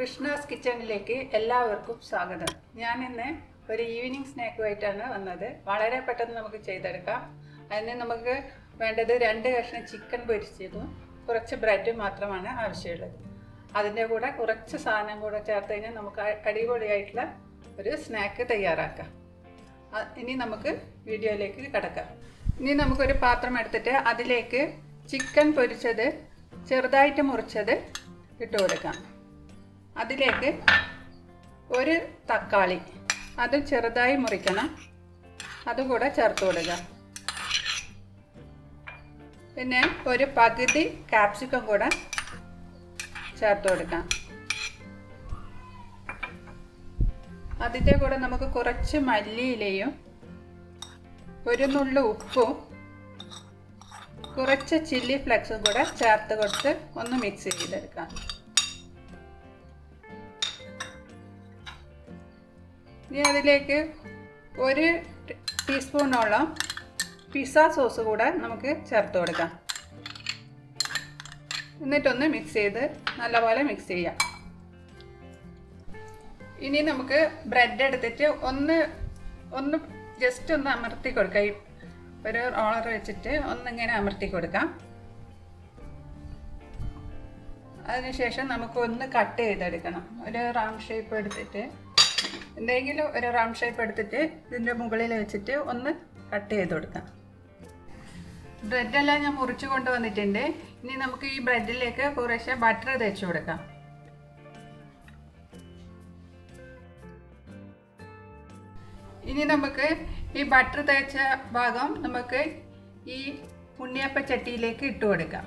കൃഷ്ണാസ് കിച്ചണിലേക്ക് എല്ലാവർക്കും സ്വാഗതം. ഞാൻ ഇന്ന് ഒരു ഈവനിങ് സ്നാക്കുമായിട്ടാണ് വന്നത്. വളരെ പെട്ടെന്ന് നമുക്ക് ചെയ്തെടുക്കാം. അതിന് നമുക്ക് വേണ്ടത് 2 കഷ്ണം ചിക്കൻ പൊരിച്ചതും കുറച്ച് ബ്രെഡും മാത്രമാണ് ആവശ്യമുള്ളത്. അതിൻ്റെ കൂടെ കുറച്ച് സാധനം കൂടെ ചേർത്ത് കഴിഞ്ഞാൽ നമുക്ക് അടിപൊളിയായിട്ടുള്ള ഒരു സ്നാക്ക് തയ്യാറാക്കാം. ഇനി നമുക്ക് വീഡിയോയിലേക്ക് കടക്കാം. ഇനി നമുക്കൊരു പാത്രം എടുത്തിട്ട് അതിലേക്ക് ചിക്കൻ പൊരിച്ചത് ചെറുതായിട്ട് മുറിച്ചത് ഇട്ട് കൊടുക്കാം. അതിലേക്ക് ഒരു തക്കാളി അത് ചെറുതായി മുറിക്കണം, അതുകൂടെ ചേർത്ത് കൊടുക്കുക. പിന്നെ ഒരു പകുതി ക്യാപ്സിക്കം കൂടെ ചേർത്ത് കൊടുക്കാം. അതിൻ്റെ കൂടെ നമുക്ക് കുറച്ച് മല്ലിയിലയും ഒരു നുള്ളു ഉപ്പും കുറച്ച് ചില്ലി ഫ്ലെക്സും കൂടെ ചേർത്ത് കൊടുത്ത് ഒന്ന് മിക്സ് ചെയ്തെടുക്കാം. ഇനി അതിലേക്ക് 1 ടീസ്പൂണോളം പിസ്സ സോസ് കൂടെ നമുക്ക് ചേർത്ത് കൊടുക്കാം. എന്നിട്ടൊന്ന് മിക്സ് ചെയ്ത് നല്ലപോലെ മിക്സ് ചെയ്യാം. ഇനി നമുക്ക് ബ്രെഡ് എടുത്തിട്ട് ഒന്ന് ജസ്റ്റ് ഒന്ന് അമർത്തി കൊടുക്കാം. ഒരു റോളർ വെച്ചിട്ട് ഒന്നിങ്ങനെ അമർത്തി കൊടുക്കാം. അതിനുശേഷം നമുക്ക് ഒന്ന് കട്ട് ചെയ്തെടുക്കണം. ഒരു റൗണ്ട് ഷേപ്പ് എടുത്തിട്ട് എന്തെങ്കിലും ഒരു റൗണ്ട് ഷേപ്പ് എടുത്തിട്ട് ഇതിൻ്റെ മുകളിൽ വെച്ചിട്ട് ഒന്ന് കട്ട് ചെയ്ത് കൊടുക്കാം. ബ്രെഡെല്ലാം ഞാൻ മുറിച്ച് കൊണ്ടുവന്നിട്ടുണ്ട്. ഇനി നമുക്ക് ഈ ബ്രെഡിലേക്ക് കുറേശ്ശെ ബട്ടർ തേച്ച് കൊടുക്കാം. ഇനി നമുക്ക് ഈ ബട്ടർ തേച്ച ഭാഗം നമുക്ക് ഈ ഉണ്ണിയപ്പ ചട്ടിയിലേക്ക് ഇട്ട് കൊടുക്കാം.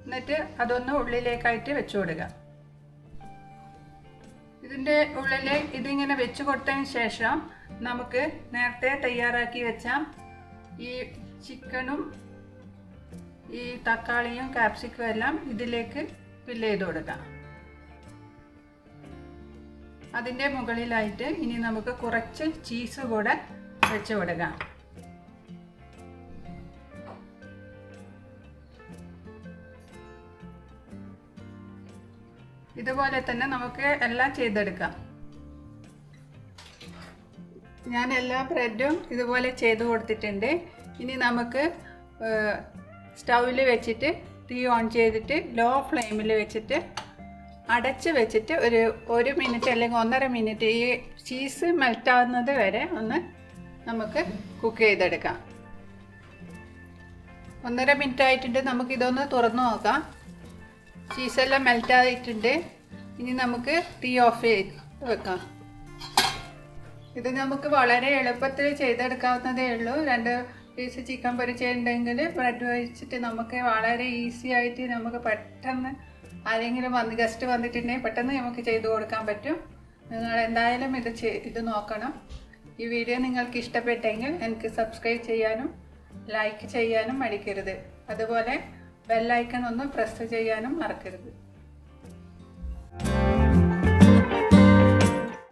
എന്നിട്ട് അതൊന്ന് ഉള്ളിലേക്കായിട്ട് വെച്ച് കൊടുക്കാം. ഇതിൻ്റെ ഉള്ളിൽ ഇതിങ്ങനെ വെച്ച് കൊടുത്തതിന് ശേഷം നമുക്ക് നേരത്തെ തയ്യാറാക്കി വെച്ച ഈ ചിക്കനും ഈ തക്കാളിയും ക്യാപ്സിക്കും എല്ലാം ഇതിലേക്ക് ഫില്ല് ചെയ്ത് കൊടുക്കാം. അതിൻ്റെ മുകളിലായിട്ട് ഇനി നമുക്ക് കുറച്ച് ചീസ് കൂടെ വെച്ച് കൊടുക്കാം. ഇതുപോലെ തന്നെ നമുക്ക് എല്ലാം ചെയ്തെടുക്കാം. ഞാൻ എല്ലാ ബ്രെഡും ഇതുപോലെ ചെയ്ത് കൊടുത്തിട്ടുണ്ട്. ഇനി നമുക്ക് സ്റ്റൗവിൽ വെച്ചിട്ട് തീ ഓൺ ചെയ്തിട്ട് ലോ ഫ്ലെയിമിൽ വെച്ചിട്ട് അടച്ച് വെച്ചിട്ട് ഒരു 1 മിനിറ്റ് അല്ലെങ്കിൽ 1.5 മിനിറ്റ് ഈ ചീസ് മെൽറ്റാവുന്നത് വരെ ഒന്ന് നമുക്ക് കുക്ക് ചെയ്തെടുക്കാം. 1.5 മിനിറ്റ് ആയിട്ടുണ്ട്. നമുക്കിതൊന്ന് തുറന്നു നോക്കാം. ചീസെല്ലാം മെൽറ്റായിട്ടുണ്ട്. ഇനി നമുക്ക് തീ ഓഫ് ചെയ്ത് വെക്കാം. ഇത് നമുക്ക് വളരെ എളുപ്പത്തിൽ ചെയ്തെടുക്കാവുന്നതേ ഉള്ളൂ. 2 പീസ് ചിക്കൻ പൊരിച്ചിട്ടുണ്ടെങ്കിൽ ബ്രെഡ് വെച്ചിട്ട് നമുക്ക് വളരെ ഈസി ആയിട്ട് നമുക്ക് പെട്ടെന്ന് ആരെങ്കിലും ഗസ്റ്റ് വന്നിട്ടുണ്ടെങ്കിൽ പെട്ടെന്ന് നമുക്ക് ചെയ്ത് കൊടുക്കാൻ പറ്റും. നിങ്ങൾ എന്തായാലും ഇത് നോക്കണം. ഈ വീഡിയോ നിങ്ങൾക്ക് ഇഷ്ടപ്പെട്ടെങ്കിൽ എനിക്ക് സബ്സ്ക്രൈബ് ചെയ്യാനും ലൈക്ക് ചെയ്യാനും മടിക്കരുത്. അതുപോലെ ബെൽ ഐക്കൺ ഒന്ന് പ്രസ് ചെയ്യാനും മറക്കരുത്.